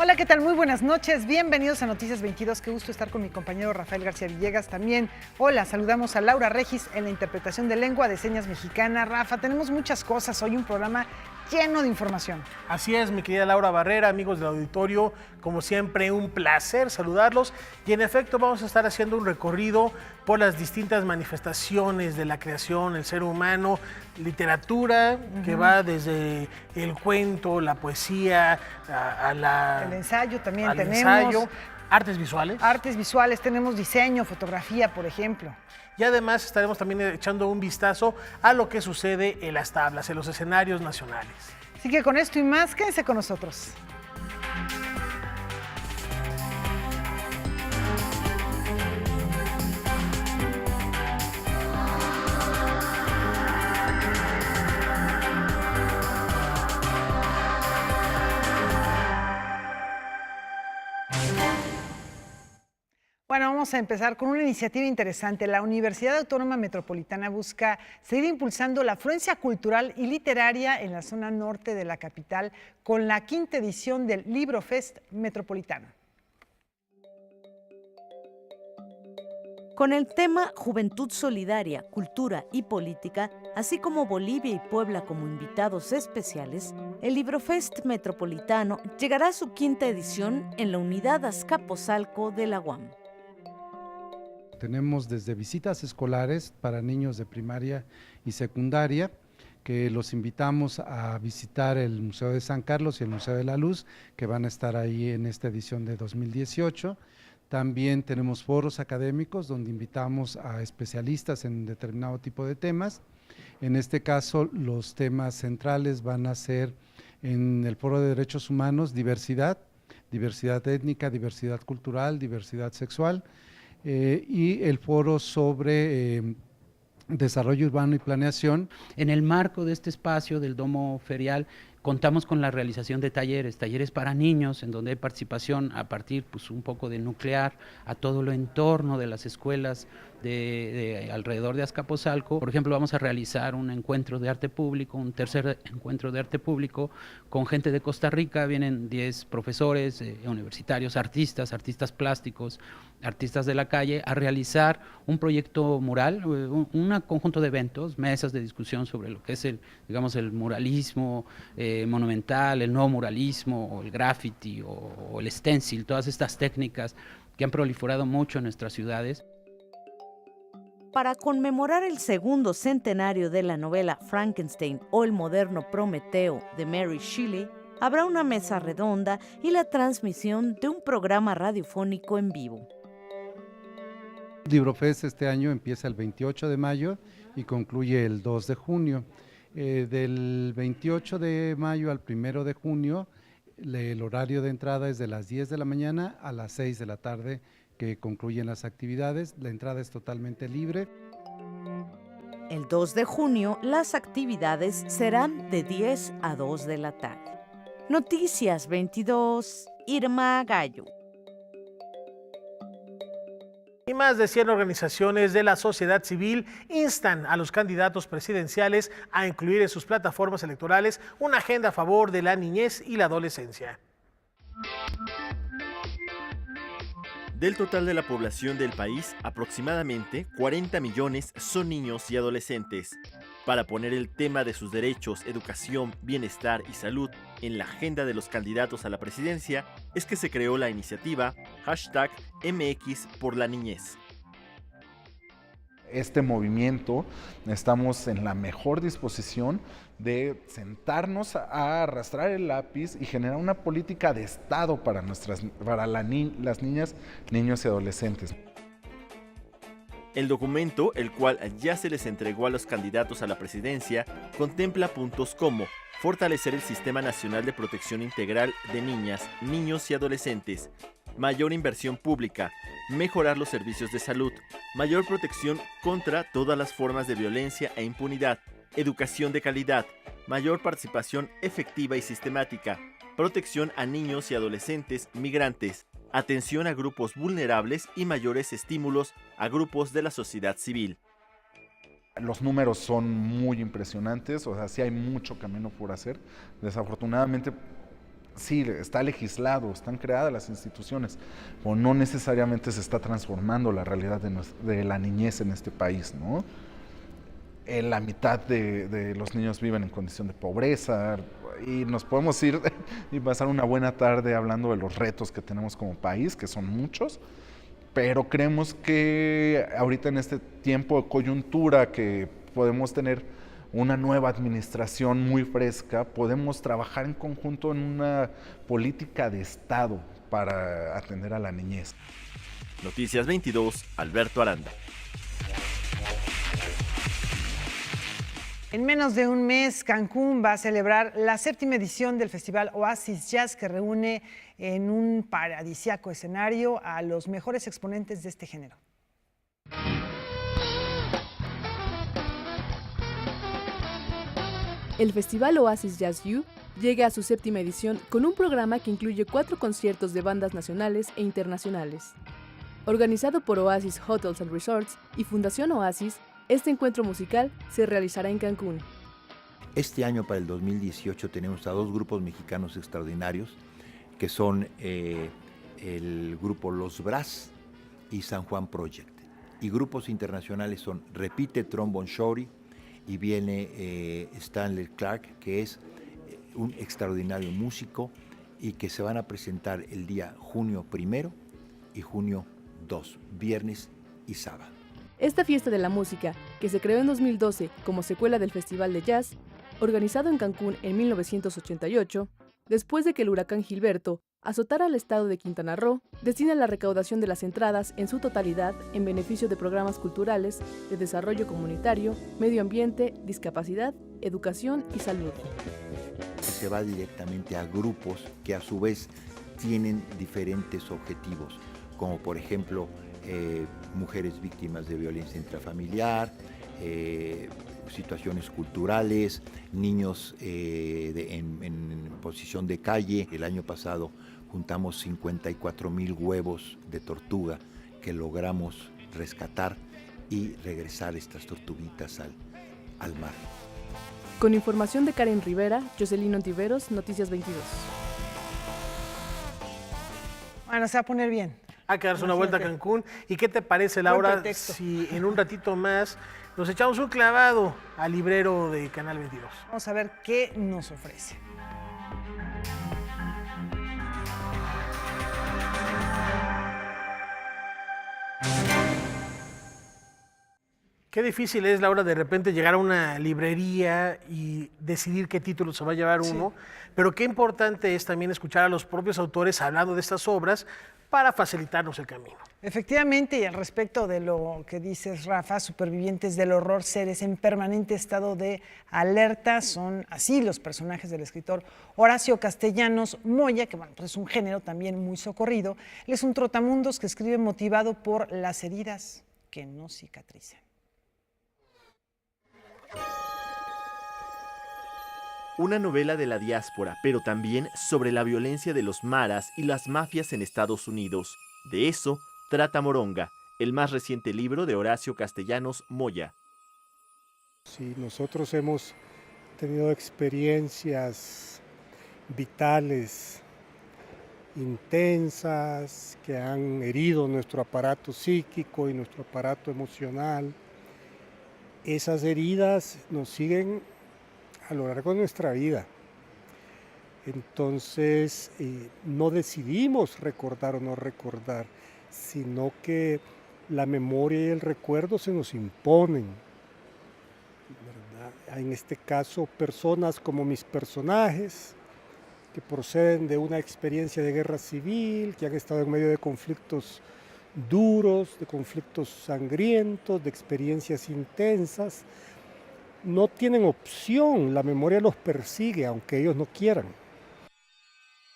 Hola, ¿qué tal? Muy buenas noches. Bienvenidos a Noticias 22. Qué gusto estar con mi compañero Rafael García Villegas también. Hola, saludamos a Laura Regis en la interpretación de lengua de señas mexicana. Rafa, tenemos muchas cosas. Hoy un programa lleno de información. Así es, mi querida Laura Barrera, amigos del auditorio, como siempre un placer saludarlos y en efecto vamos a estar haciendo un recorrido por las distintas manifestaciones de la creación, el ser humano, literatura que va desde el cuento, la poesía, el ensayo también al tenemos. Ensayo, artes visuales. Artes visuales, tenemos diseño, fotografía, por ejemplo. Y además estaremos también echando un vistazo a lo que sucede en las tablas, en los escenarios nacionales. Así que con esto y más, quédense con nosotros. Bueno, vamos a empezar con una iniciativa interesante. La Universidad Autónoma Metropolitana busca seguir impulsando la afluencia cultural y literaria en la zona norte de la capital con la 5ª edición del LibroFest Metropolitano. Con el tema Juventud Solidaria, Cultura y Política, así como Bolivia y Puebla como invitados especiales, el LibroFest Metropolitano llegará a su 5ª edición en la unidad Azcapotzalco de la UAM. Tenemos desde visitas escolares para niños de primaria y secundaria, que los invitamos a visitar el Museo de San Carlos y el Museo de la Luz, que van a estar ahí en esta edición de 2018. También tenemos foros académicos donde invitamos a especialistas en determinado tipo de temas. En este caso, los temas centrales van a ser en el Foro de Derechos Humanos, diversidad étnica, diversidad cultural, diversidad sexual, y el foro sobre desarrollo urbano y planeación. En el marco de este espacio del Domo Ferial, contamos con la realización de talleres para niños, en donde hay participación a partir un poco de nuclear a todo lo entorno de las escuelas de alrededor de Azcapotzalco. Por ejemplo, vamos a realizar un encuentro de arte público, un tercer encuentro de arte público con gente de Costa Rica. Vienen 10 profesores universitarios, artistas plásticos, artistas de la calle, a realizar un proyecto mural, un conjunto de eventos, mesas de discusión sobre lo que es el muralismo monumental, el nuevo muralismo, o el graffiti, o el stencil, todas estas técnicas que han proliferado mucho en nuestras ciudades. Para conmemorar el 2º centenario de la novela Frankenstein o el moderno Prometeo de Mary Shelley, habrá una mesa redonda y la transmisión de un programa radiofónico en vivo. LibroFest este año empieza el 28 de mayo y concluye el 2 de junio. Del 28 de mayo al 1 de junio, el horario de entrada es de las 10 de la mañana a las 6 de la tarde, que concluyen las actividades. La entrada es totalmente libre. El 2 de junio, las actividades serán de 10 a 2 de la tarde. Noticias 22, Irma Gallo. Y más de 100 organizaciones de la sociedad civil instan a los candidatos presidenciales a incluir en sus plataformas electorales una agenda a favor de la niñez y la adolescencia. Del total de la población del país, aproximadamente 40 millones son niños y adolescentes. Para poner el tema de sus derechos, educación, bienestar y salud en la agenda de los candidatos a la presidencia, es que se creó la iniciativa #MX por la niñez. Este movimiento estamos en la mejor disposición de sentarnos a arrastrar el lápiz y generar una política de Estado para las niñas, niños y adolescentes. El documento, el cual ya se les entregó a los candidatos a la presidencia, contempla puntos como fortalecer el Sistema Nacional de Protección Integral de Niñas, Niños y Adolescentes, mayor inversión pública, mejorar los servicios de salud, mayor protección contra todas las formas de violencia e impunidad, educación de calidad, mayor participación efectiva y sistemática, protección a niños y adolescentes migrantes, atención a grupos vulnerables y mayores estímulos a grupos de la sociedad civil. Los números son muy impresionantes, o sea, sí hay mucho camino por hacer. Desafortunadamente, sí, está legislado, están creadas las instituciones, o no necesariamente se está transformando la realidad de la niñez en este país, ¿no? La mitad de los niños viven en condición de pobreza y nos podemos ir y pasar una buena tarde hablando de los retos que tenemos como país, que son muchos, pero creemos que ahorita en este tiempo de coyuntura que podemos tener una nueva administración muy fresca, podemos trabajar en conjunto en una política de Estado para atender a la niñez. Noticias 22, Alberto Aranda. En menos de un mes, Cancún va a celebrar la 7ª edición del Festival Oasis Jazz, que reúne en un paradisíaco escenario a los mejores exponentes de este género. El Festival Oasis Jazz U llega a su 7ª edición con un programa que incluye 4 conciertos de bandas nacionales e internacionales. Organizado por Oasis Hotels and Resorts y Fundación Oasis, este encuentro musical se realizará en Cancún. Este año, para el 2018, tenemos a 2 grupos mexicanos extraordinarios, que son el grupo Los Brass y San Juan Project. Y grupos internacionales son Repite Trombone Shorty, y viene Stanley Clark, que es un extraordinario músico y que se van a presentar el día junio 1 y junio 2, viernes y sábado. Esta fiesta de la música, que se creó en 2012 como secuela del Festival de Jazz, organizado en Cancún en 1988, después de que el huracán Gilberto azotara al estado de Quintana Roo, destina la recaudación de las entradas en su totalidad en beneficio de programas culturales, de desarrollo comunitario, medio ambiente, discapacidad, educación y salud. Se va directamente a grupos que a su vez tienen diferentes objetivos, como por ejemplo mujeres víctimas de violencia intrafamiliar, situaciones culturales, niños en posición de calle. El año pasado juntamos 54,000 huevos de tortuga que logramos rescatar y regresar estas tortuguitas al mar. Con información de Karen Rivera, Jocelyn Ontiveros, Noticias 22. Bueno, se va a poner bien. A que darse una vuelta a Cancún. ¿Y qué te parece, Laura, si en un ratito más nos echamos un clavado al librero de Canal 22? Vamos a ver qué nos ofrece. Qué difícil es, Laura, de repente llegar a una librería y decidir qué título se va a llevar uno, pero qué importante es también escuchar a los propios autores hablando de estas obras para facilitarnos el camino. Efectivamente, y al respecto de lo que dices, Rafa, supervivientes del horror, seres en permanente estado de alerta, son así los personajes del escritor Horacio Castellanos Moya, que bueno, pues es un género también muy socorrido. Él es un trotamundos que escribe motivado por las heridas que no cicatrizan. Una novela de la diáspora, pero también sobre la violencia de los maras y las mafias en Estados Unidos. De eso trata Moronga, el más reciente libro de Horacio Castellanos Moya. Sí, nosotros hemos tenido experiencias vitales, intensas, que han herido nuestro aparato psíquico y nuestro aparato emocional. Esas heridas nos siguen a lo largo de nuestra vida. Entonces, no decidimos recordar o no recordar, sino que la memoria y el recuerdo se nos imponen, ¿verdad? En este caso, personas como mis personajes, que proceden de una experiencia de guerra civil, que han estado en medio de conflictos duros, de conflictos sangrientos, de experiencias intensas, no tienen opción, la memoria los persigue, aunque ellos no quieran.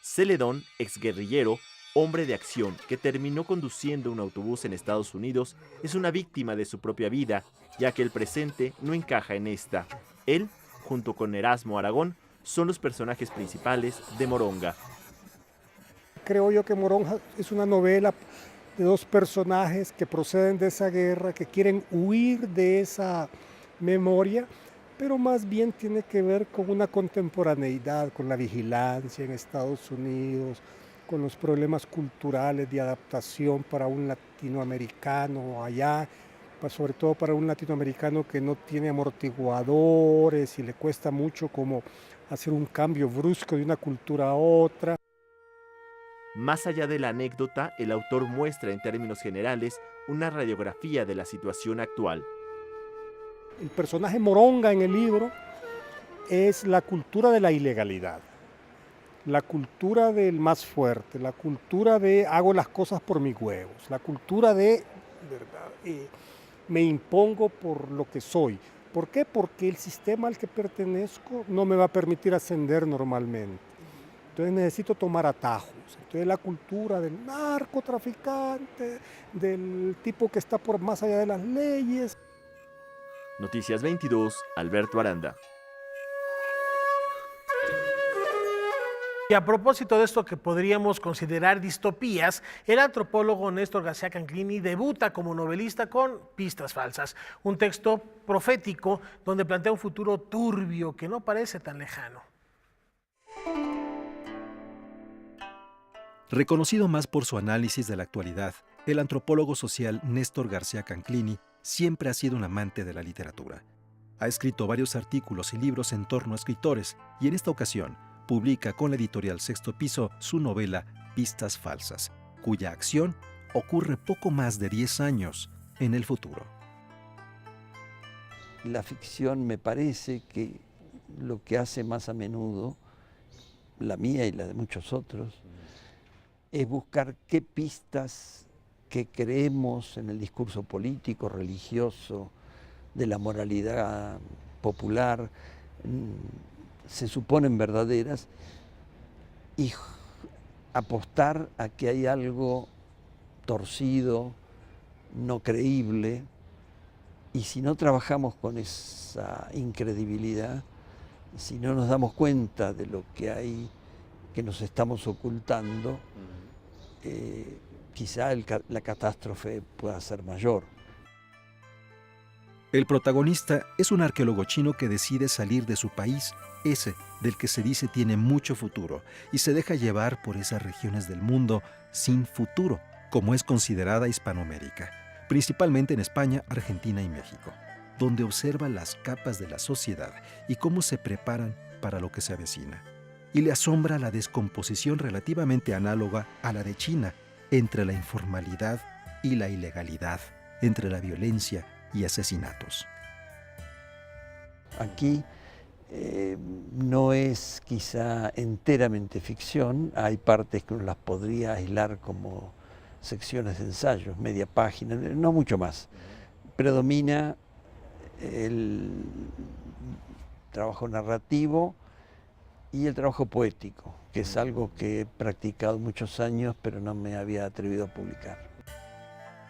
Celedón, exguerrillero, hombre de acción, que terminó conduciendo un autobús en Estados Unidos, es una víctima de su propia vida, ya que el presente no encaja en esta. Él, junto con Erasmo Aragón, son los personajes principales de Moronga. Creo yo que Moronga es una novela de 2 personajes que proceden de esa guerra, que quieren huir de esa memoria, pero más bien tiene que ver con una contemporaneidad, con la vigilancia en Estados Unidos, con los problemas culturales de adaptación para un latinoamericano allá, sobre todo para un latinoamericano que no tiene amortiguadores y le cuesta mucho como hacer un cambio brusco de una cultura a otra. Más allá de la anécdota, el autor muestra en términos generales una radiografía de la situación actual. El personaje Moronga en el libro es la cultura de la ilegalidad, la cultura del más fuerte, la cultura de hago las cosas por mis huevos, la cultura de ¿verdad? Me impongo por lo que soy. ¿Por qué? Porque el sistema al que pertenezco no me va a permitir ascender normalmente. Entonces necesito tomar atajos. Entonces la cultura del narcotraficante, del tipo que está por más allá de las leyes. Noticias 22, Alberto Aranda. Y a propósito de esto que podríamos considerar distopías, el antropólogo Néstor García Canclini debuta como novelista con Pistas Falsas, un texto profético donde plantea un futuro turbio que no parece tan lejano. Reconocido más por su análisis de la actualidad, el antropólogo social Néstor García Canclini siempre ha sido un amante de la literatura. Ha escrito varios artículos y libros en torno a escritores y en esta ocasión publica con la editorial Sexto Piso su novela Pistas Falsas, cuya acción ocurre poco más de 10 años en el futuro. La ficción me parece que lo que hace más a menudo, la mía y la de muchos otros, es buscar qué pistas que creemos en el discurso político, religioso, de la moralidad popular, se suponen verdaderas, y apostar a que hay algo torcido, no creíble, y si no trabajamos con esa incredibilidad, si no nos damos cuenta de lo que hay, que nos estamos ocultando, quizá la catástrofe pueda ser mayor. El protagonista es un arqueólogo chino que decide salir de su país, ese del que se dice tiene mucho futuro, y se deja llevar por esas regiones del mundo sin futuro, como es considerada Hispanoamérica, principalmente en España, Argentina y México, donde observa las capas de la sociedad y cómo se preparan para lo que se avecina. Y le asombra la descomposición relativamente análoga a la de China, entre la informalidad y la ilegalidad, entre la violencia y asesinatos. Aquí no es quizá enteramente ficción, hay partes que uno las podría aislar como secciones de ensayos, media página, no mucho más. Predomina el trabajo narrativo y el trabajo poético, que es algo que he practicado muchos años, pero no me había atrevido a publicar.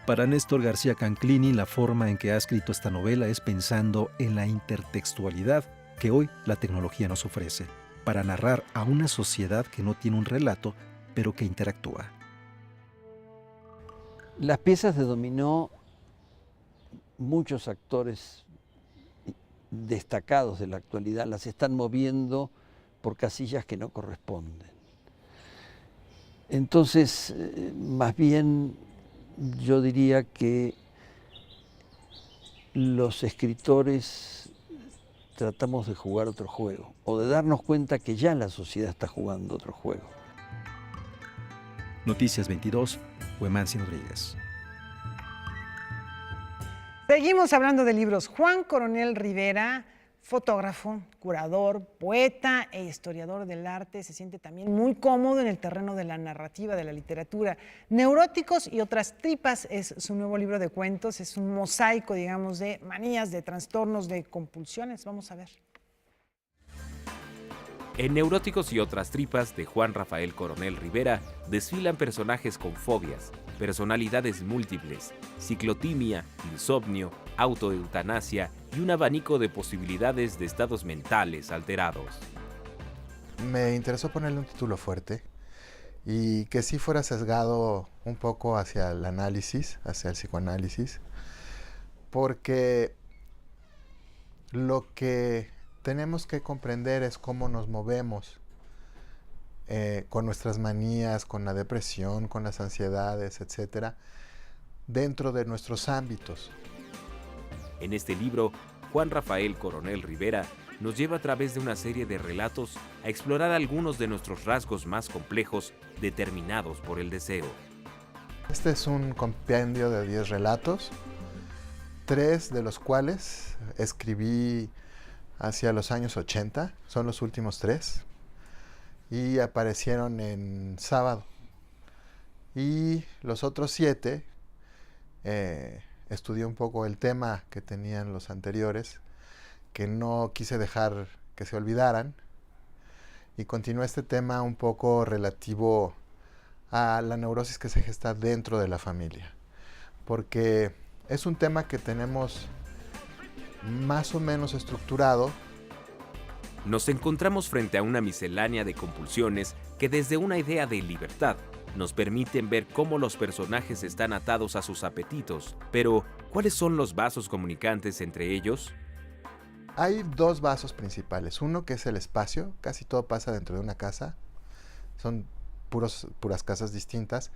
Para Néstor García Canclini, la forma en que ha escrito esta novela es pensando en la intertextualidad que hoy la tecnología nos ofrece, para narrar a una sociedad que no tiene un relato, pero que interactúa. Las piezas de dominó, muchos actores destacados de la actualidad las están moviendo por casillas que no corresponden. Entonces, más bien, yo diría que los escritores tratamos de jugar otro juego, o de darnos cuenta que ya la sociedad está jugando otro juego. Noticias 22, Huemansi Rodríguez. Seguimos hablando de libros. Juan Coronel Rivera, fotógrafo, curador, poeta e historiador del arte, se siente también muy cómodo en el terreno de la narrativa, de la literatura. Neuróticos y otras tripas es su nuevo libro de cuentos, es un mosaico, digamos, de manías, de trastornos, de compulsiones. Vamos a ver. En Neuróticos y otras tripas de Juan Rafael Coronel Rivera desfilan personajes con fobias, personalidades múltiples, ciclotimia, insomnio, autoeutanasia y un abanico de posibilidades de estados mentales alterados. Me interesó ponerle un título fuerte y que sí fuera sesgado un poco hacia el análisis, hacia el psicoanálisis, porque lo que tenemos que comprender es cómo nos movemos con nuestras manías, con la depresión, con las ansiedades, etcétera, dentro de nuestros ámbitos. En este libro, Juan Rafael Coronel Rivera nos lleva a través de una serie de relatos a explorar algunos de nuestros rasgos más complejos determinados por el deseo. Este es un compendio de 10 relatos, 3 de los cuales escribí hacia los años 80, son los últimos 3, y aparecieron en Sábado. Y los otros 7, estudié un poco el tema que tenían los anteriores, que no quise dejar que se olvidaran, y continué este tema un poco relativo a la neurosis que se gesta dentro de la familia, porque es un tema que tenemos más o menos estructurado. Nos encontramos frente a una miscelánea de compulsiones que desde una idea de libertad nos permiten ver cómo los personajes están atados a sus apetitos, pero ¿cuáles son los vasos comunicantes entre ellos? Hay 2 vasos principales, uno que es el espacio, casi todo pasa dentro de una casa, son puras casas distintas,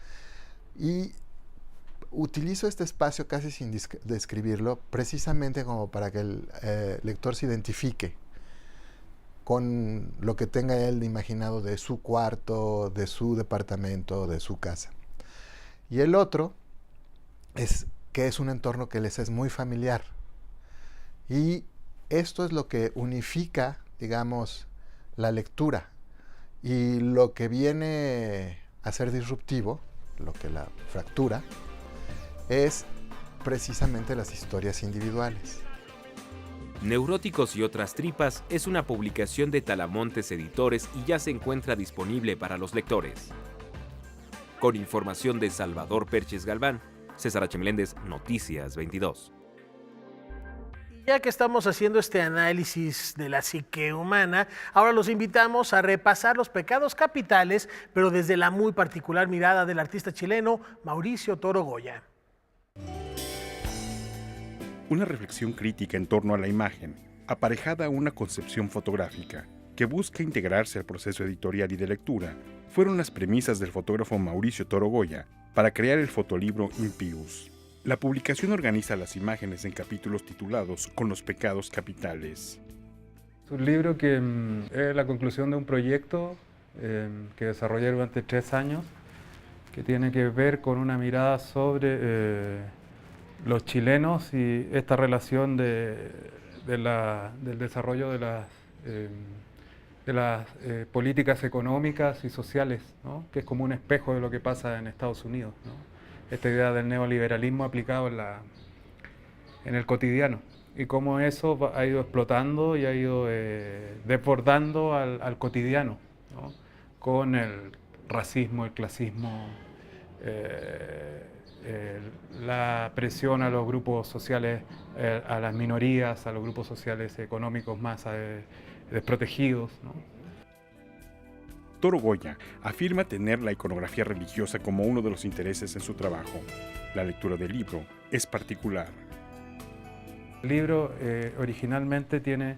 y utilizo este espacio casi sin describirlo, precisamente como para que el lector se identifique con lo que tenga él imaginado de su cuarto, de su departamento, de su casa. Y el otro es que es un entorno que les es muy familiar. Y esto es lo que unifica, digamos, la lectura. Y lo que viene a ser disruptivo, lo que la fractura, es precisamente las historias individuales. Neuróticos y otras tripas es una publicación de Talamontes Editores y ya se encuentra disponible para los lectores. Con información de Salvador Perches Galván, César H. Meléndez, Noticias 22. Ya que estamos haciendo este análisis de la psique humana, ahora los invitamos a repasar los pecados capitales, pero desde la muy particular mirada del artista chileno Mauricio Toro Goya. Una reflexión crítica en torno a la imagen, aparejada a una concepción fotográfica que busca integrarse al proceso editorial y de lectura, fueron las premisas del fotógrafo Mauricio Toro Goya para crear el fotolibro Impius. La publicación organiza las imágenes en capítulos titulados Con los pecados capitales. Es un libro que es la conclusión de un proyecto que desarrollé durante 3 años, que tiene que ver con una mirada sobre los chilenos y esta relación del desarrollo de las políticas económicas y sociales, ¿no? Que es como un espejo de lo que pasa en Estados Unidos, ¿no? Esta idea del neoliberalismo aplicado en el cotidiano y cómo eso ha ido explotando y ha ido desbordando al cotidiano, ¿no? Con el racismo, el clasismo, la presión a los grupos sociales, a las minorías, a los grupos sociales económicos más desprotegidos, ¿no? Toro Goya afirma tener la iconografía religiosa como uno de los intereses en su trabajo. La lectura del libro es particular. El libro originalmente tiene,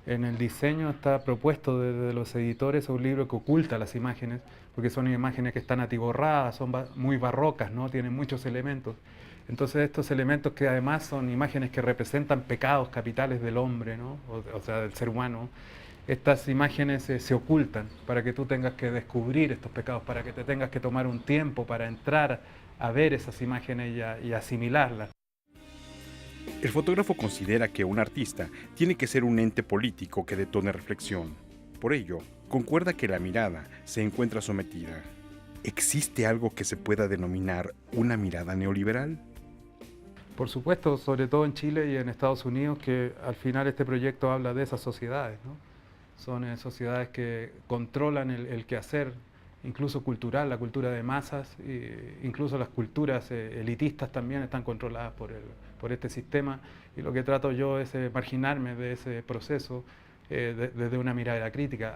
en el diseño está propuesto desde los editores, un libro que oculta las imágenes, porque son imágenes que están atiborradas, son muy barrocas, ¿no? Tienen muchos elementos. Entonces estos elementos que además son imágenes que representan pecados capitales del hombre, ¿no? O sea, del ser humano. Estas imágenes se ocultan para que tú tengas que descubrir estos pecados, para que te tengas que tomar un tiempo para entrar a ver esas imágenes y asimilarlas. El fotógrafo considera que un artista tiene que ser un ente político que detone reflexión. Por ello, concuerda que la mirada se encuentra sometida. ¿Existe algo que se pueda denominar una mirada neoliberal? Por supuesto, sobre todo en Chile y en Estados Unidos, que al final este proyecto habla de esas sociedades, ¿no? Son sociedades que controlan el quehacer, incluso cultural, la cultura de masas, incluso las culturas elitistas también están controladas por este sistema, y lo que trato yo es marginarme de ese proceso desde una mirada crítica.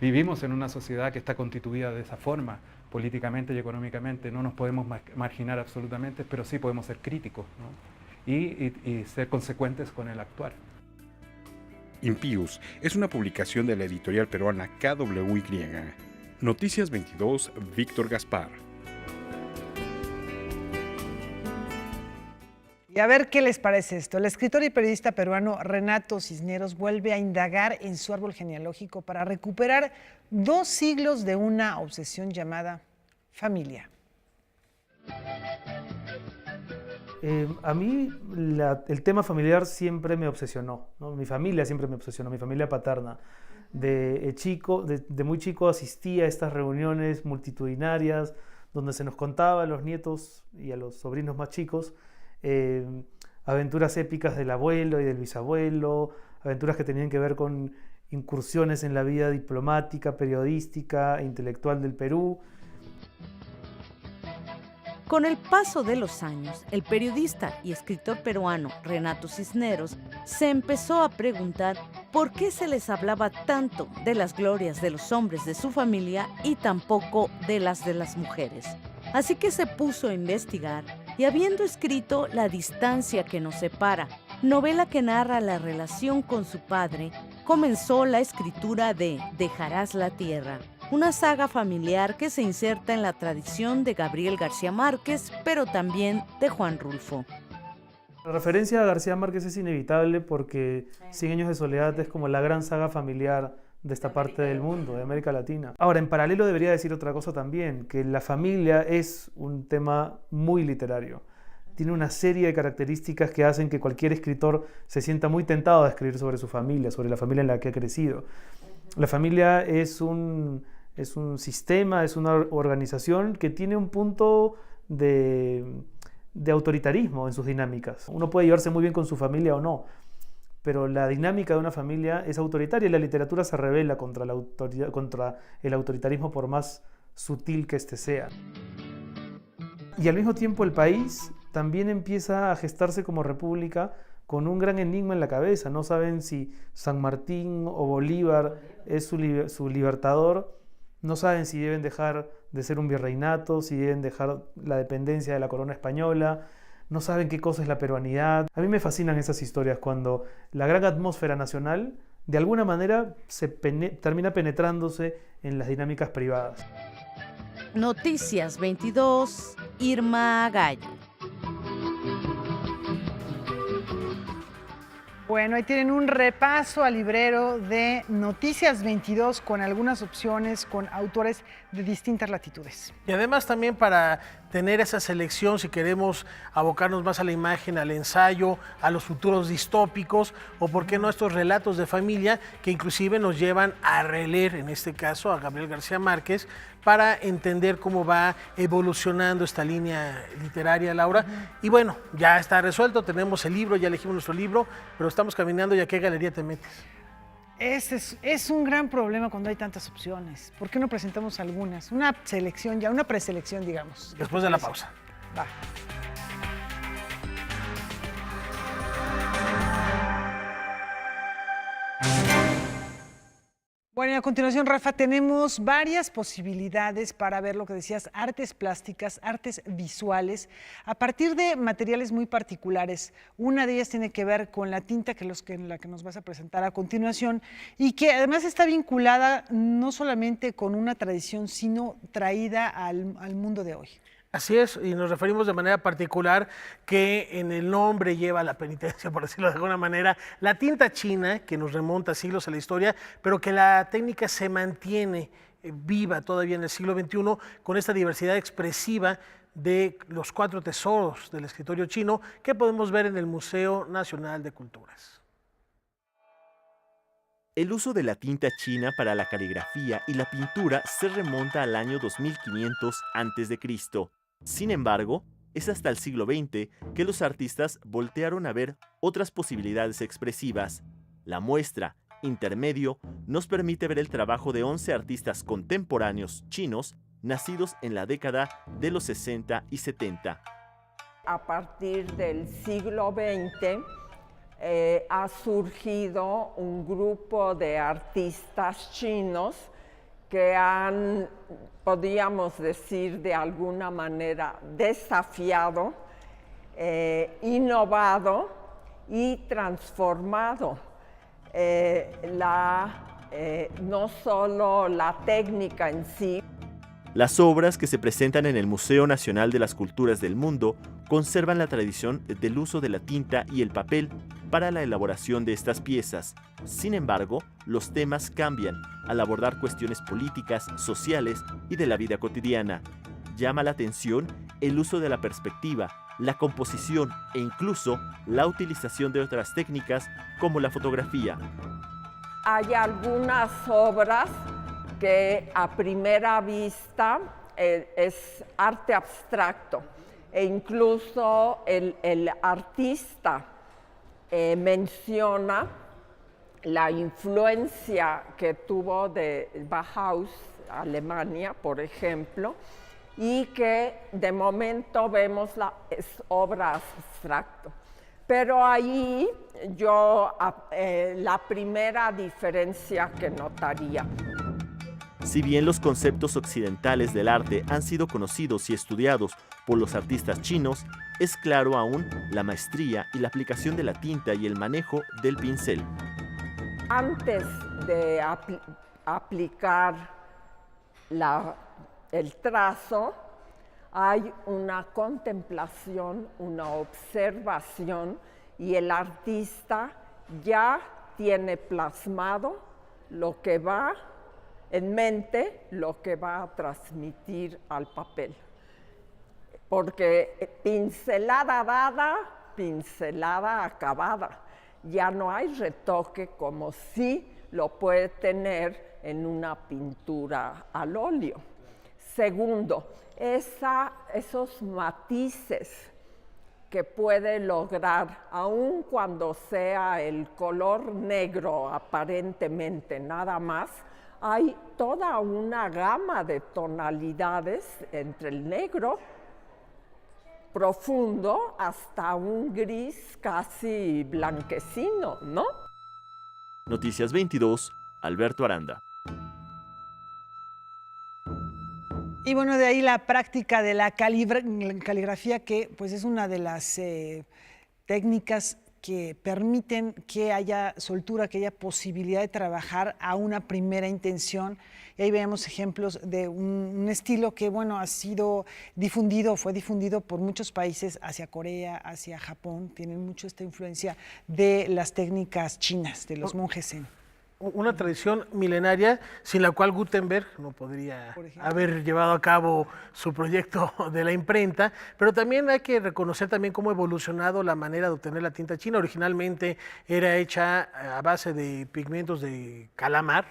Vivimos en una sociedad que está constituida de esa forma, políticamente y económicamente, no nos podemos marginar absolutamente, pero sí podemos ser críticos, ¿no? y ser consecuentes con el actuar. Impius es una publicación de la editorial peruana KWY. Noticias 22, Víctor Gaspar. Y a ver qué les parece esto. El escritor y periodista peruano Renato Cisneros vuelve a indagar en su árbol genealógico para recuperar 2 siglos de una obsesión llamada familia. A mí el tema familiar siempre me obsesionó, ¿no? Mi familia siempre me obsesionó, mi familia paterna. De muy chico asistía a estas reuniones multitudinarias donde se nos contaba a los nietos y a los sobrinos más chicos aventuras épicas del abuelo y del bisabuelo, aventuras que tenían que ver con incursiones en la vida diplomática, periodística e intelectual del Perú. Con el paso de los años, el periodista y escritor peruano Renato Cisneros se empezó a preguntar por qué se les hablaba tanto de las glorias de los hombres de su familia y tampoco de las mujeres. Así que se puso a investigar y, habiendo escrito La distancia que nos separa, novela que narra la relación con su padre, comenzó la escritura de Dejarás la tierra, una saga familiar que se inserta en la tradición de Gabriel García Márquez, pero también de Juan Rulfo. La referencia a García Márquez es inevitable porque Cien años de soledad es como la gran saga familiar de esta parte del mundo, de América Latina. Ahora, en paralelo debería decir otra cosa también, que la familia es un tema muy literario. Tiene una serie de características que hacen que cualquier escritor se sienta muy tentado a escribir sobre su familia, sobre la familia en la que ha crecido. La familia es un sistema, es una organización que tiene un punto de autoritarismo en sus dinámicas. Uno puede llevarse muy bien con su familia o no, pero la dinámica de una familia es autoritaria y la literatura se rebela contra el autoritarismo, por más sutil que éste sea. Y al mismo tiempo el país también empieza a gestarse como república con un gran enigma en la cabeza. No saben si San Martín o Bolívar es su libertador. No saben si deben dejar de ser un virreinato, si deben dejar la dependencia de la corona española. No saben qué cosa es la peruanidad. A mí me fascinan esas historias cuando la gran atmósfera nacional de alguna manera termina penetrándose en las dinámicas privadas. Noticias 22, Irma Gallo. Bueno, ahí tienen un repaso al librero de Noticias 22 con algunas opciones, con autores de distintas latitudes. Y además también para tener esa selección, si queremos abocarnos más a la imagen, al ensayo, a los futuros distópicos, o por qué no estos relatos de familia que inclusive nos llevan a releer, en este caso, a Gabriel García Márquez, para entender cómo va evolucionando esta línea literaria, Laura. Y bueno, ya está resuelto, tenemos el libro, ya elegimos nuestro libro, pero estamos caminando y ¿a qué galería te metes? Es un gran problema cuando hay tantas opciones. ¿Por qué no presentamos algunas? Una selección ya, una preselección, digamos. Después de la pausa. Va. Bueno, y a continuación, Rafa, tenemos varias posibilidades para ver lo que decías, artes plásticas, artes visuales, a partir de materiales muy particulares. Una de ellas tiene que ver con la tinta, la que nos vas a presentar a continuación, y que además está vinculada no solamente con una tradición, sino traída al mundo de hoy. Así es, y nos referimos de manera particular que en el nombre lleva la penitencia, por decirlo de alguna manera, la tinta china, que nos remonta siglos a la historia, pero que la técnica se mantiene viva todavía en el siglo XXI con esta diversidad expresiva de los 4 tesoros del escritorio chino que podemos ver en el Museo Nacional de Culturas. El uso de la tinta china para la caligrafía y la pintura se remonta al año 2500 a.C. Sin embargo, es hasta el siglo XX que los artistas voltearon a ver otras posibilidades expresivas. La muestra Intermedio nos permite ver el trabajo de 11 artistas contemporáneos chinos nacidos en la década de los 60 y 70. A partir del siglo XX ha surgido un grupo de artistas chinos que han, podríamos decir de alguna manera, desafiado, innovado y transformado no solo la técnica en sí. Las obras que se presentan en el Museo Nacional de las Culturas del Mundo conservan la tradición del uso de la tinta y el papel para la elaboración de estas piezas. Sin embargo, los temas cambian al abordar cuestiones políticas, sociales y de la vida cotidiana. Llama la atención el uso de la perspectiva, la composición e incluso la utilización de otras técnicas como la fotografía. Hay algunas obras que a primera vista es arte abstracto e incluso el artista menciona la influencia que tuvo de Bauhaus, Alemania, por ejemplo, y que de momento vemos es obra abstracto. Pero ahí la primera diferencia que notaría. Si bien los conceptos occidentales del arte han sido conocidos y estudiados por los artistas chinos, es claro aún la maestría y la aplicación de la tinta y el manejo del pincel. Antes de aplicar el trazo, hay una contemplación, una observación, y el artista ya tiene plasmado lo que va en mente, lo que va a transmitir al papel. Porque pincelada dada, pincelada acabada. Ya no hay retoque como si lo puede tener en una pintura al óleo. Segundo, esos matices que puede lograr, aun cuando sea el color negro aparentemente nada más, hay toda una gama de tonalidades entre el negro profundo hasta un gris casi blanquecino, ¿no? Noticias 22, Alberto Aranda. Y bueno, de ahí la práctica de la caligrafía, que pues es una de las técnicas que permiten que haya soltura, que haya posibilidad de trabajar a una primera intención. Y ahí vemos ejemplos de un estilo que, bueno, fue difundido por muchos países, hacia Corea, hacia Japón. Tienen mucho esta influencia de las técnicas chinas, de los monjes zen. Una tradición milenaria sin la cual Gutenberg no podría haber llevado a cabo su proyecto de la imprenta, pero también hay que reconocer también cómo ha evolucionado la manera de obtener la tinta china. Originalmente era hecha a base de pigmentos de calamar,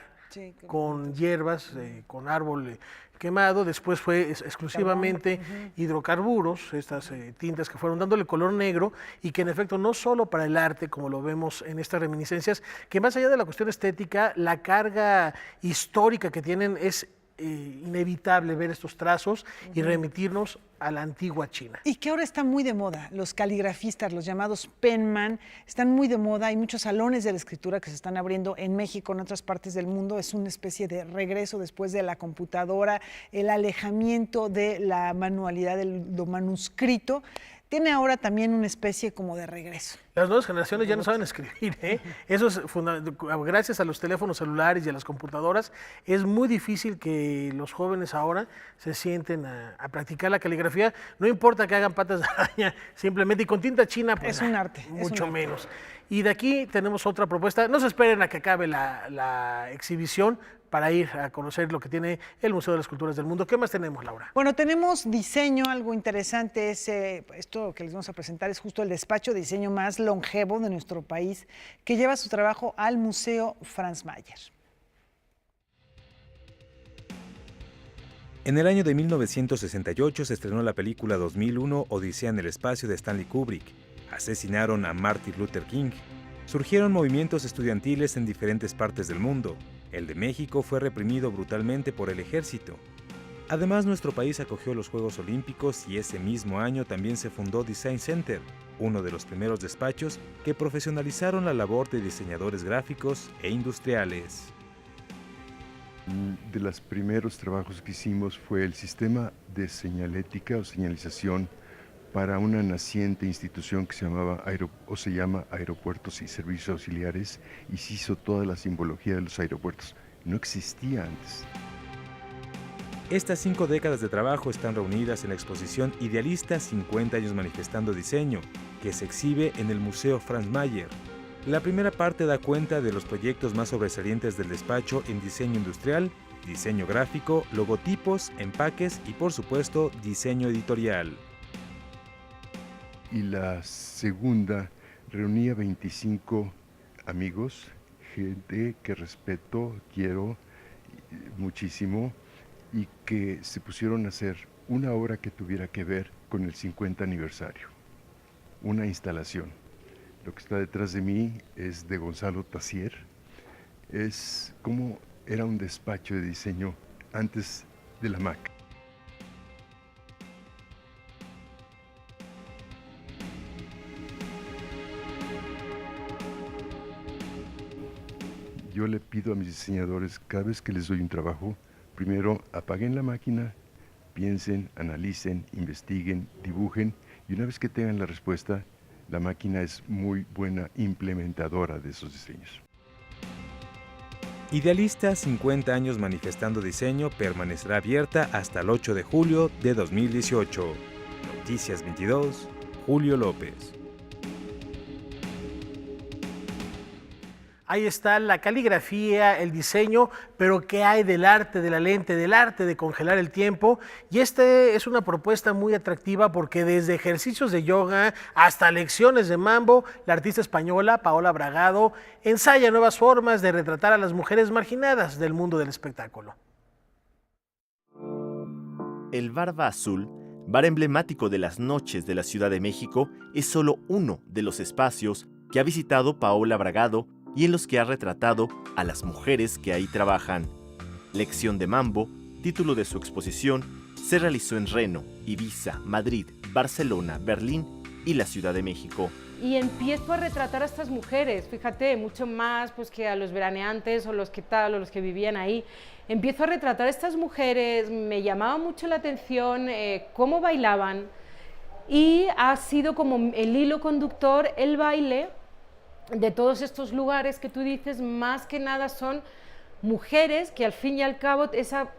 con hierbas, con árbol quemado. Después fue exclusivamente hidrocarburos, estas tintas que fueron dándole color negro, y que en efecto no solo para el arte, como lo vemos en estas reminiscencias, que más allá de la cuestión estética, la carga histórica que tienen es inevitable ver estos trazos y remitirnos a la antigua China. Y que ahora está muy de moda, los caligrafistas, los llamados penman, están muy de moda. Hay muchos salones de la escritura que se están abriendo en México, en otras partes del mundo. Es una especie de regreso después de la computadora, el alejamiento de la manualidad, lo manuscrito. Tiene ahora también una especie como de regreso. Las nuevas generaciones ya no saben escribir, ¿eh? Eso es gracias a los teléfonos celulares y a las computadoras. Es muy difícil que los jóvenes ahora se sienten a practicar la caligrafía. No importa que hagan patas de araña, simplemente, y con tinta china, pues, es un arte. Mucho menos. Y de aquí tenemos otra propuesta. No se esperen a que acabe la exhibición para ir a conocer lo que tiene el Museo de las Culturas del Mundo. ¿Qué más tenemos, Laura? Bueno, tenemos diseño, algo interesante. Esto que les vamos a presentar es justo el despacho de diseño más longevo de nuestro país, que lleva su trabajo al Museo Franz Mayer. En el año de 1968 se estrenó la película 2001, Odisea en el espacio, de Stanley Kubrick. Asesinaron a Martin Luther King. Surgieron movimientos estudiantiles en diferentes partes del mundo. El de México fue reprimido brutalmente por el ejército. Además, nuestro país acogió los Juegos Olímpicos y ese mismo año también se fundó Design Center, uno de los primeros despachos que profesionalizaron la labor de diseñadores gráficos e industriales. De los primeros trabajos que hicimos fue el sistema de señalética o señalización para una naciente institución que se llama Aeropuertos y Servicios Auxiliares, y se hizo toda la simbología de los aeropuertos. No existía antes. Estas 5 décadas de trabajo están reunidas en la exposición Idealista 50 años manifestando diseño, que se exhibe en el Museo Franz Mayer. La primera parte da cuenta de los proyectos más sobresalientes del despacho en diseño industrial, diseño gráfico, logotipos, empaques y, por supuesto, diseño editorial. Y la segunda reunía 25 amigos, gente que respeto, quiero muchísimo, y que se pusieron a hacer una obra que tuviera que ver con el 50 aniversario, una instalación. Lo que está detrás de mí es de Gonzalo Tassier, es como era un despacho de diseño antes de la Mac. Yo le pido a mis diseñadores, cada vez que les doy un trabajo, primero apaguen la máquina, piensen, analicen, investiguen, dibujen, y una vez que tengan la respuesta, la máquina es muy buena implementadora de esos diseños. Idealista 50 años manifestando diseño permanecerá abierta hasta el 8 de julio de 2018. Noticias 22, Julio López. Ahí está la caligrafía, el diseño, pero ¿qué hay del arte de la lente, del arte de congelar el tiempo? Y es una propuesta muy atractiva porque desde ejercicios de yoga hasta lecciones de mambo, la artista española Paola Bragado ensaya nuevas formas de retratar a las mujeres marginadas del mundo del espectáculo. El Barba Azul, bar emblemático de las noches de la Ciudad de México, es solo uno de los espacios que ha visitado Paola Bragado y en los que ha retratado a las mujeres que ahí trabajan. Lección de Mambo, título de su exposición, se realizó en Reno, Ibiza, Madrid, Barcelona, Berlín y la Ciudad de México. Y empiezo a retratar a estas mujeres, fíjate, mucho más pues, que a los veraneantes o los que tal, o los que vivían ahí. Empiezo a retratar a estas mujeres, me llamaba mucho la atención cómo bailaban, y ha sido como el hilo conductor el baile de todos estos lugares que tú dices. Más que nada son mujeres que al fin y al cabo esa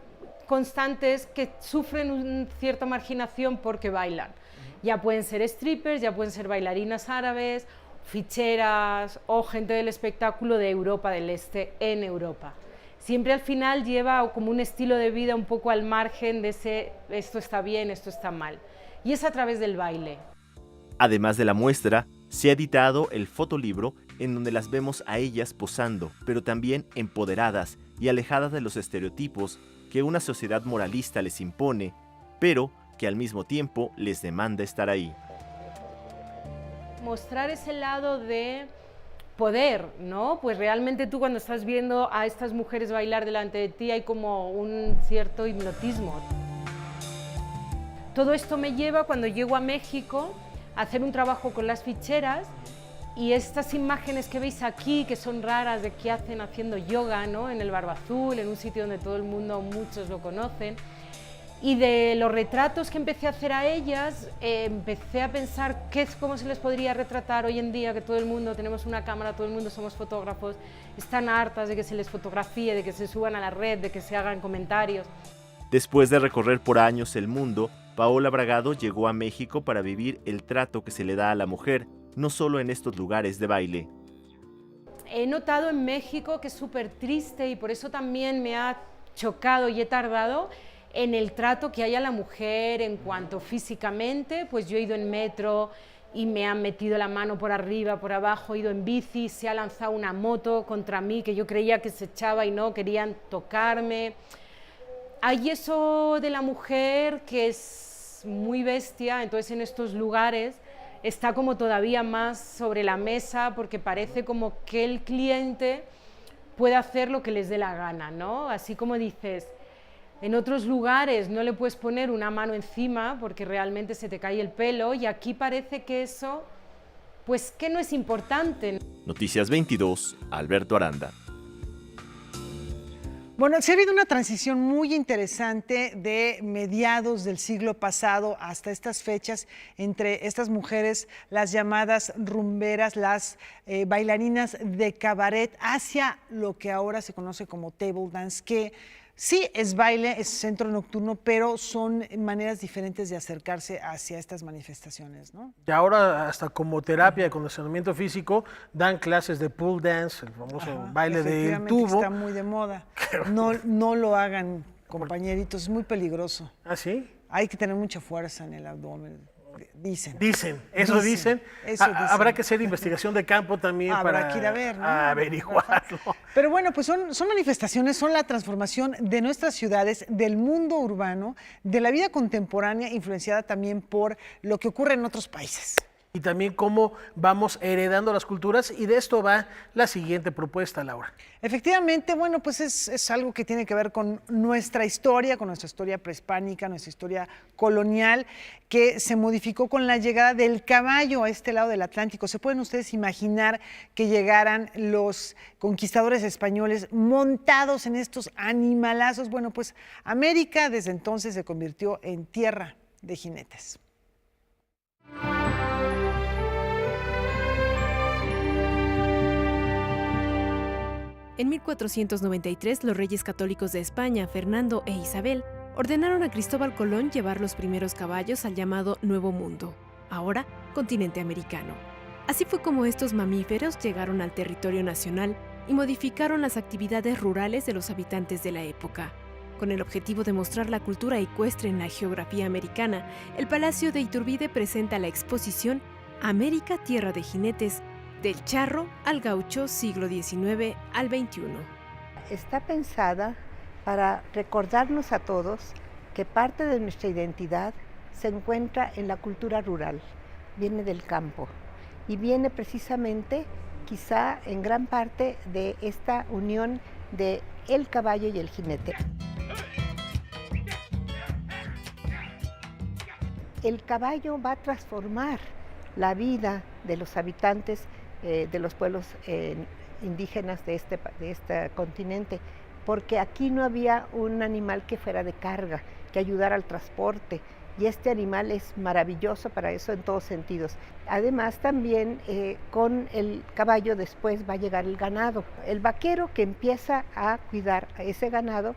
constante es que sufren una cierta marginación porque bailan. Ya pueden ser strippers, ya pueden ser bailarinas árabes, ficheras o gente del espectáculo de Europa del Este en Europa. Siempre al final lleva como un estilo de vida un poco al margen de ese esto está bien, esto está mal. Y es a través del baile. Además de la muestra, se ha editado el fotolibro en donde las vemos a ellas posando, pero también empoderadas y alejadas de los estereotipos que una sociedad moralista les impone, pero que al mismo tiempo les demanda estar ahí. Mostrar ese lado de poder, ¿no? Pues realmente tú cuando estás viendo a estas mujeres bailar delante de ti hay como un cierto hipnotismo. Todo esto me lleva cuando llego a México a hacer un trabajo con las ficheras, y estas imágenes que veis aquí, que son raras, de qué hacen haciendo yoga, ¿no? En el Barba Azul, en un sitio donde todo el mundo, muchos lo conocen, y de los retratos que empecé a hacer a ellas, empecé a pensar cómo se les podría retratar hoy en día, que todo el mundo tenemos una cámara, todo el mundo somos fotógrafos, están hartas de que se les fotografíe, de que se suban a la red, de que se hagan comentarios. Después de recorrer por años el mundo, Paola Bragado llegó a México para vivir el trato que se le da a la mujer, no solo en estos lugares de baile. He notado en México que es súper triste, y por eso también me ha chocado y he tardado en el trato que hay a la mujer en cuanto físicamente. Pues yo he ido en metro y me han metido la mano por arriba, por abajo, he ido en bici, se ha lanzado una moto contra mí que yo creía que se echaba y no, querían tocarme. Hay eso de la mujer que es muy bestia, entonces en estos lugares está como todavía más sobre la mesa, porque parece como que el cliente puede hacer lo que les dé la gana, ¿no? Así como dices, en otros lugares no le puedes poner una mano encima porque realmente se te cae el pelo, y aquí parece que eso, pues que no es importante. Noticias 22, Alberto Aranda. Bueno, se ha habido una transición muy interesante de mediados del siglo pasado hasta estas fechas entre estas mujeres, las llamadas rumberas, las bailarinas de cabaret, hacia lo que ahora se conoce como table dance, que sí es baile, es centro nocturno, pero son maneras diferentes de acercarse hacia estas manifestaciones, ¿no? Y ahora hasta como terapia de condicionamiento físico dan clases de pole dance, el famoso baile del tubo. Está muy de moda. No lo hagan, compañeritos, es muy peligroso. ¿Ah, sí? Hay que tener mucha fuerza en el abdomen. Dicen. Eso dicen. Habrá que hacer investigación de campo también para que ir a ver, ¿no? averiguarlo. Pero bueno, pues son manifestaciones, son la transformación de nuestras ciudades, del mundo urbano, de la vida contemporánea, influenciada también por lo que ocurre en otros países. Y también cómo vamos heredando las culturas, y de esto va la siguiente propuesta, Laura. Efectivamente, bueno, pues es algo que tiene que ver con nuestra historia prehispánica, nuestra historia colonial, que se modificó con la llegada del caballo a este lado del Atlántico. ¿Se pueden ustedes imaginar que llegaran los conquistadores españoles montados en estos animalazos? Bueno, pues América desde entonces se convirtió en tierra de jinetes. En 1493, los reyes católicos de España, Fernando e Isabel, ordenaron a Cristóbal Colón llevar los primeros caballos al llamado Nuevo Mundo, ahora continente americano. Así fue como estos mamíferos llegaron al territorio nacional y modificaron las actividades rurales de los habitantes de la época. Con el objetivo de mostrar la cultura ecuestre en la geografía americana, el Palacio de Iturbide presenta la exposición América, Tierra de Jinetes, del charro al gaucho, siglo XIX al XXI. Está pensada para recordarnos a todos que parte de nuestra identidad se encuentra en la cultura rural, viene del campo y viene precisamente, quizá en gran parte, de esta unión de el caballo y el jinete. El caballo va a transformar la vida de los habitantes de los pueblos indígenas de este continente, porque aquí no había un animal que fuera de carga, que ayudara al transporte, y este animal es maravilloso para eso en todos sentidos. Además también con el caballo después va a llegar el ganado. El vaquero que empieza a cuidar a ese ganado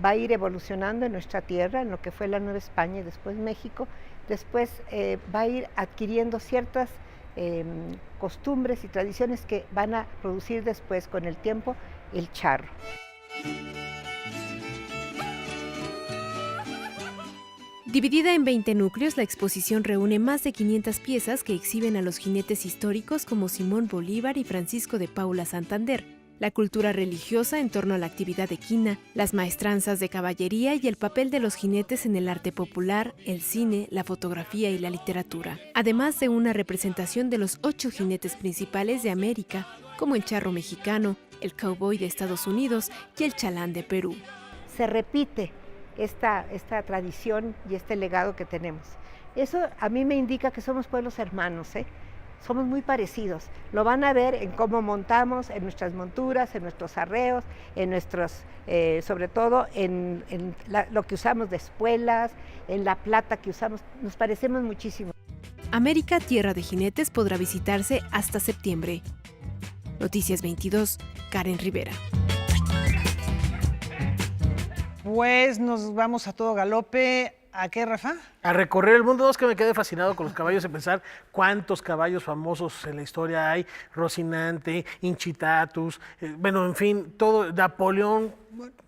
va a ir evolucionando en nuestra tierra, en lo que fue la Nueva España y después México. Después va a ir adquiriendo ciertas costumbres y tradiciones que van a producir después, con el tiempo, el charro. Dividida en 20 núcleos, la exposición reúne más de 500 piezas que exhiben a los jinetes históricos como Simón Bolívar y Francisco de Paula Santander, la cultura religiosa en torno a la actividad equina, las maestranzas de caballería y el papel de los jinetes en el arte popular, el cine, la fotografía y la literatura, además de una representación de los 8 jinetes principales de América, como el charro mexicano, el cowboy de Estados Unidos y el chalán de Perú. Se repite esta tradición y este legado que tenemos. Eso a mí me indica que somos pueblos hermanos, somos muy parecidos. Lo van a ver en cómo montamos, en nuestras monturas, en nuestros arreos, en nuestros, sobre todo en lo que usamos de espuelas, en la plata que usamos. Nos parecemos muchísimo. América, Tierra de Jinetes podrá visitarse hasta septiembre. Noticias 22, Karen Rivera. Pues nos vamos a todo galope. ¿A qué, Rafa? A recorrer el mundo. Es que me quedé fascinado con los caballos y pensar cuántos caballos famosos en la historia hay. Rocinante, Incitatus, bueno, en fin, todo. Napoleón.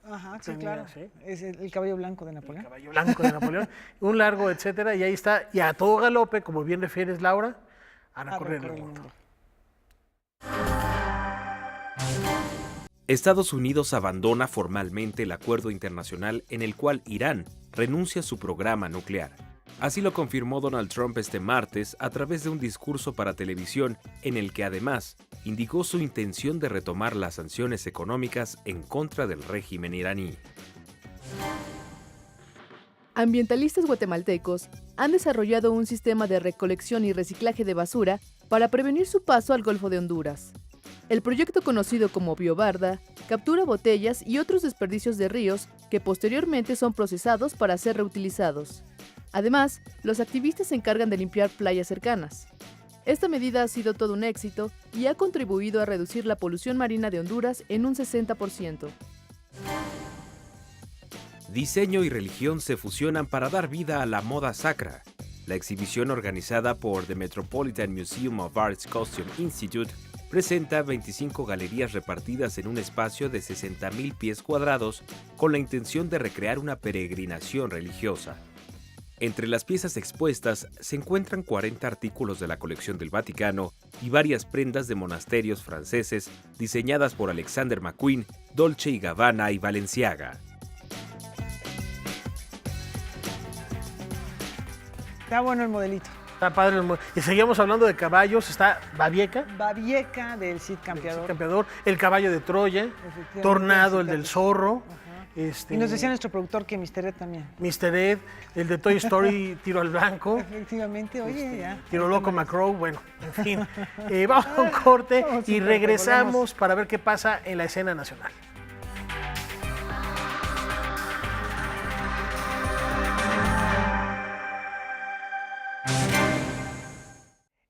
Ajá, sí, claro. ¿Sí? Es el caballo blanco de Napoleón. El caballo blanco de Napoleón. Un largo, etcétera. Y ahí está. Y a todo galope, como bien refieres, Laura, a recorrer el mundo. Estados Unidos abandona formalmente el acuerdo internacional en el cual Irán renuncia a su programa nuclear. Así lo confirmó Donald Trump este martes a través de un discurso para televisión en el que además indicó su intención de retomar las sanciones económicas en contra del régimen iraní. Ambientalistas guatemaltecos han desarrollado un sistema de recolección y reciclaje de basura para prevenir su paso al Golfo de Honduras. El proyecto conocido como Biobarda captura botellas y otros desperdicios de ríos que posteriormente son procesados para ser reutilizados. Además, los activistas se encargan de limpiar playas cercanas. Esta medida ha sido todo un éxito y ha contribuido a reducir la polución marina de Honduras en un 60%. Diseño y religión se fusionan para dar vida a la moda sacra. La exhibición organizada por The Metropolitan Museum of Art's Costume Institute presenta 25 galerías repartidas en un espacio de 60.000 pies cuadrados con la intención de recrear una peregrinación religiosa. Entre las piezas expuestas se encuentran 40 artículos de la colección del Vaticano y varias prendas de monasterios franceses diseñadas por Alexander McQueen, Dolce & Gabbana y Balenciaga. Está bueno el modelito. Está padre el modelo. Y seguimos hablando de caballos. Está Babieca. Babieca del Cid Campeador. El caballo de Troya. Tornado, el del zorro. Y nos decía nuestro productor que Mr. Ed también. Mr. Ed, el de Toy Story, Tiro al Blanco. Efectivamente, oye, ya. Tiro Loco McCrow, bueno, en fin. Vamos a un corte y regresamos para ver qué pasa en la escena nacional.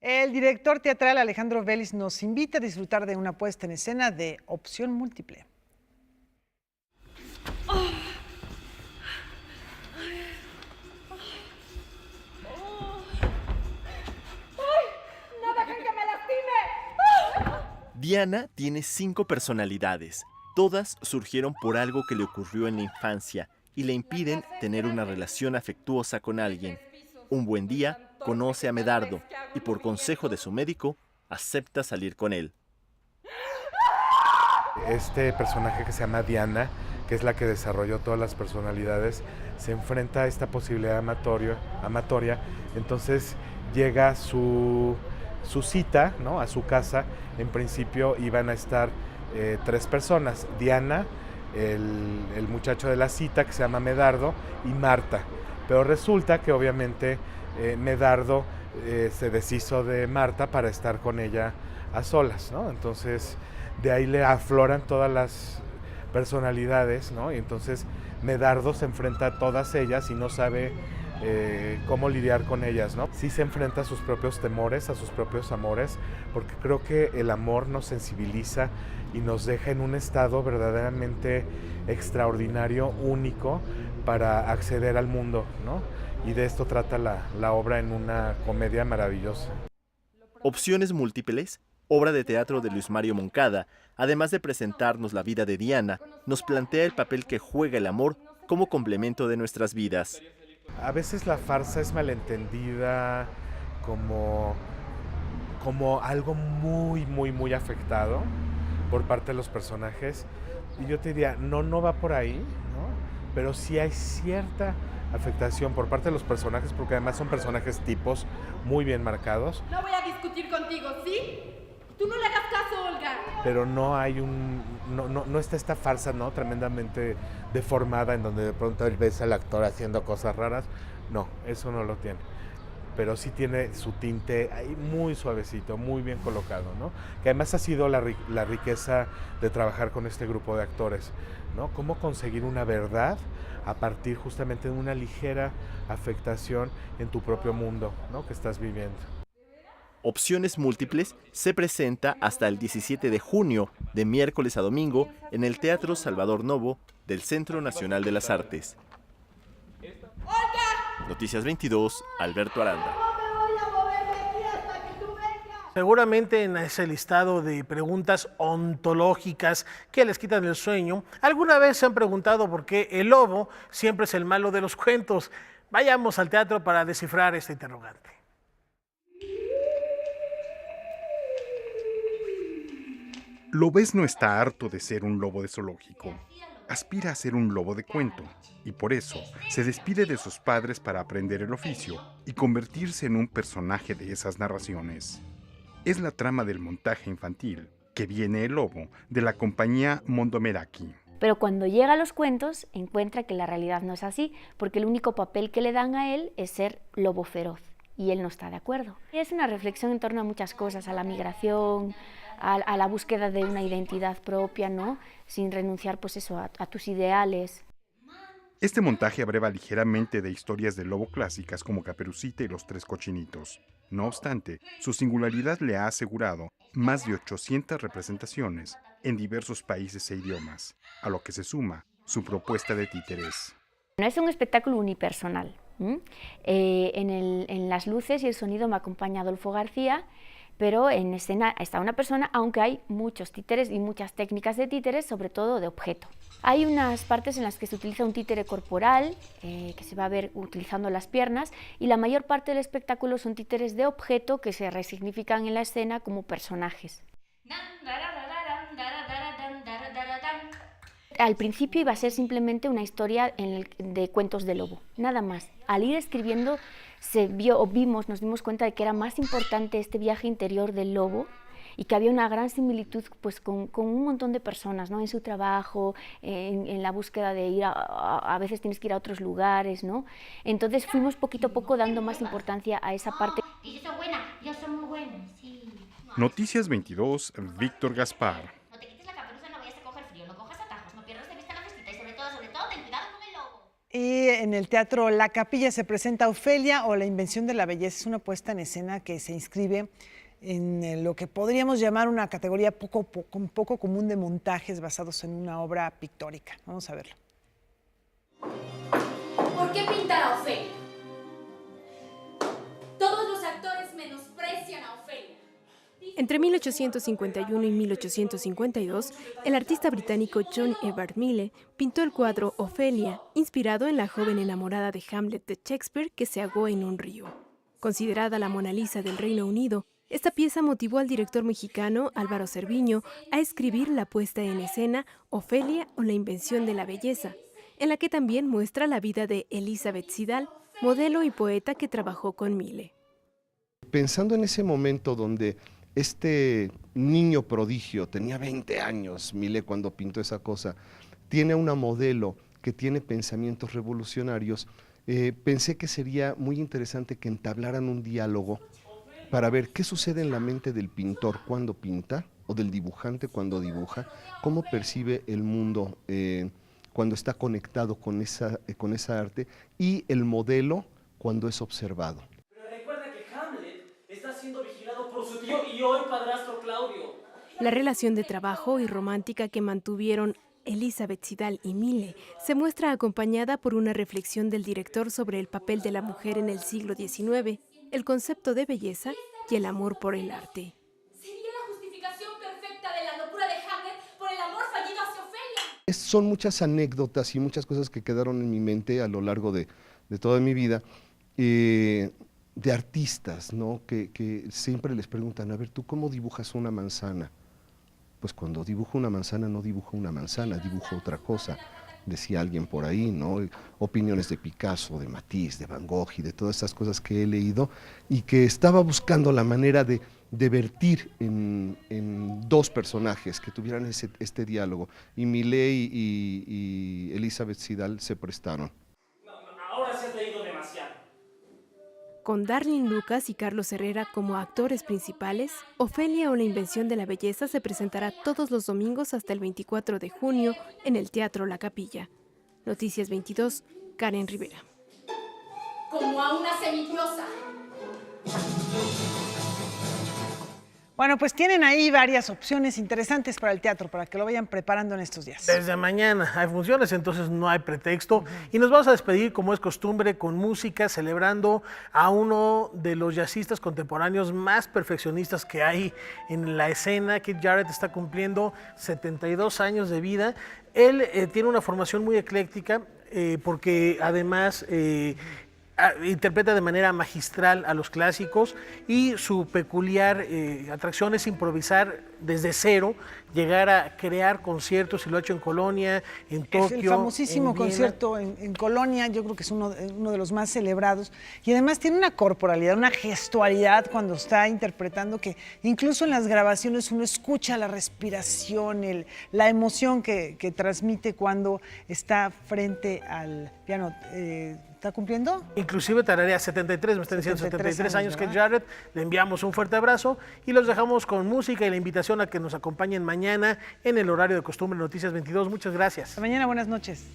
El director teatral Alejandro Vélez nos invita a disfrutar de una puesta en escena de Opción Múltiple. Diana tiene 5 personalidades. Todas surgieron por algo que le ocurrió en la infancia y le impiden tener una relación afectuosa con alguien. Un buen día conoce a Medardo y por consejo de su médico acepta salir con él. Este personaje que se llama Diana, que es la que desarrolló todas las personalidades, se enfrenta a esta posibilidad amatoria. Entonces llega su cita, ¿no?, a su casa. En principio iban a estar 3 personas: Diana, el muchacho de la cita que se llama Medardo y Marta. Pero resulta que obviamente Medardo se deshizo de Marta para estar con ella a solas, ¿no? Entonces de ahí le afloran todas las personalidades, ¿no? Y entonces Medardo se enfrenta a todas ellas y no sabe cómo lidiar con ellas, ¿no? Sí se enfrenta a sus propios temores, a sus propios amores, porque creo que el amor nos sensibiliza y nos deja en un estado verdaderamente extraordinario, único, para acceder al mundo, ¿no? Y de esto trata la obra en una comedia maravillosa. Opciones Múltiples, obra de teatro de Luis Mario Moncada, además de presentarnos la vida de Diana, nos plantea el papel que juega el amor como complemento de nuestras vidas. A veces la farsa es malentendida como algo muy afectado por parte de los personajes. Y yo te diría, no va por ahí, ¿no? Pero sí hay cierta afectación por parte de los personajes, porque además son personajes tipos muy bien marcados. No voy a discutir contigo, ¿sí? Tú no le hagas caso, Olga. Pero no hay no está esta farsa, ¿no?, tremendamente deformada, en donde de pronto ves al actor haciendo cosas raras. No, eso no lo tiene. Pero sí tiene su tinte ahí muy suavecito, muy bien colocado, ¿no? Que además ha sido la riqueza de trabajar con este grupo de actores, ¿no? Cómo conseguir una verdad a partir justamente de una ligera afectación en tu propio mundo, ¿no?, que estás viviendo. Opciones Múltiples se presenta hasta el 17 de junio, de miércoles a domingo, en el Teatro Salvador Novo del Centro Nacional de las Artes. Noticias 22, Alberto Aranda. Seguramente en ese listado de preguntas ontológicas que les quitan el sueño, alguna vez se han preguntado por qué el lobo siempre es el malo de los cuentos. Vayamos al teatro para descifrar esta interrogante. Lobezno está harto de ser un lobo de zoológico. Aspira a ser un lobo de cuento y por eso se despide de sus padres para aprender el oficio y convertirse en un personaje de esas narraciones. Es la trama del montaje infantil Que viene el lobo, de la compañía Mondomeraki. Pero cuando llega a los cuentos encuentra que la realidad no es así, porque el único papel que le dan a él es ser lobo feroz y él no está de acuerdo. Es una reflexión en torno a muchas cosas, a la migración, a la búsqueda de una identidad propia, ¿no? Sin renunciar pues eso, a tus ideales. Este montaje abreva ligeramente de historias de lobo clásicas como Caperucita y los Tres Cochinitos. No obstante, su singularidad le ha asegurado más de 800 representaciones en diversos países e idiomas, a lo que se suma su propuesta de títeres. No es un espectáculo unipersonal. En las luces y el sonido me acompaña Adolfo García, pero en escena está una persona, aunque hay muchos títeres y muchas técnicas de títeres, sobre todo de objeto. Hay unas partes en las que se utiliza un títere corporal, que se va a ver utilizando las piernas, y la mayor parte del espectáculo son títeres de objeto que se resignifican en la escena como personajes. Al principio iba a ser simplemente una historia de cuentos de lobo, nada más. Al ir escribiendo nos dimos cuenta de que era más importante este viaje interior del lobo y que había una gran similitud pues, con un montón de personas, ¿no? En su trabajo, en la búsqueda de ir a veces tienes que ir a otros lugares, ¿no? Entonces fuimos poquito a poco dando más importancia a esa parte. Yo soy buena, yo soy muy buena, sí. Noticias 22, Víctor Gaspar. Y en el Teatro La Capilla se presenta Ofelia o La Invención de la Belleza. Es una puesta en escena que se inscribe en lo que podríamos llamar una categoría poco común de montajes basados en una obra pictórica. Vamos a verlo. ¿Por qué pintar a Ofelia? Todos los actores menosprecian a Ofelia. Entre 1851 y 1852, el artista británico John Ebbard Mille pintó el cuadro Ofelia, inspirado en la joven enamorada de Hamlet de Shakespeare que se ahogó en un río. Considerada la Mona Lisa del Reino Unido, esta pieza motivó al director mexicano Álvaro Cerviño a escribir la puesta en escena Ofelia o la Invención de la Belleza, en la que también muestra la vida de Elizabeth Siddal, modelo y poeta que trabajó con Mille. Pensando en ese momento donde este niño prodigio, tenía 20 años, Mille, cuando pintó esa cosa, tiene una modelo que tiene pensamientos revolucionarios, pensé que sería muy interesante que entablaran un diálogo para ver qué sucede en la mente del pintor cuando pinta, o del dibujante cuando dibuja, cómo percibe el mundo cuando está conectado con esa arte, y el modelo cuando es observado. Está siendo vigilado por su tío y hoy padrastro Claudio. La relación de trabajo y romántica que mantuvieron Elizabeth Siddal y Mille se muestra acompañada por una reflexión del director sobre el papel de la mujer en el siglo XIX, el concepto de belleza y el amor por el arte. Sería la justificación perfecta de la locura de Hamlet por el amor fallido hacia Ofelia. Son muchas anécdotas y muchas cosas que quedaron en mi mente a lo largo de toda mi vida, de artistas, ¿no? Que siempre les preguntan, a ver, ¿tú cómo dibujas una manzana? Pues cuando dibujo una manzana no dibujo una manzana, dibujo otra cosa, decía alguien por ahí, ¿no? Opiniones de Picasso, de Matisse, de Van Gogh y de todas estas cosas que he leído, y que estaba buscando la manera de vertir en dos personajes que tuvieran este diálogo, y Mille y Elizabeth Siddal se prestaron. Ahora se has leído demasiado. Con Darlene Lucas y Carlos Herrera como actores principales, Ofelia o la Invención de la Belleza se presentará todos los domingos hasta el 24 de junio en el Teatro La Capilla. Noticias 22, Karen Rivera. Como a una semidiosa. Bueno, pues tienen ahí varias opciones interesantes para el teatro, para que lo vayan preparando en estos días. Desde mañana hay funciones, entonces no hay pretexto. Y nos vamos a despedir, como es costumbre, con música, celebrando a uno de los jazzistas contemporáneos más perfeccionistas que hay en la escena. Keith Jarrett está cumpliendo 72 años de vida. Él tiene una formación muy ecléctica, porque además interpreta de manera magistral a los clásicos, y su peculiar atracción es improvisar desde cero, llegar a crear conciertos, y lo ha hecho en Colonia, en Tokio. El famosísimo en Viena. concierto en Colonia, yo creo que es uno de los más celebrados, y además tiene una corporalidad, una gestualidad cuando está interpretando, que incluso en las grabaciones uno escucha la respiración, la emoción que transmite cuando está frente al piano. ¿Está cumpliendo? Inclusive tararea 73, me están diciendo 73 años que ¿verdad? Jared. Le enviamos un fuerte abrazo y los dejamos con música y la invitación a que nos acompañen mañana en el horario de costumbre Noticias 22. Muchas gracias. Hasta mañana, buenas noches.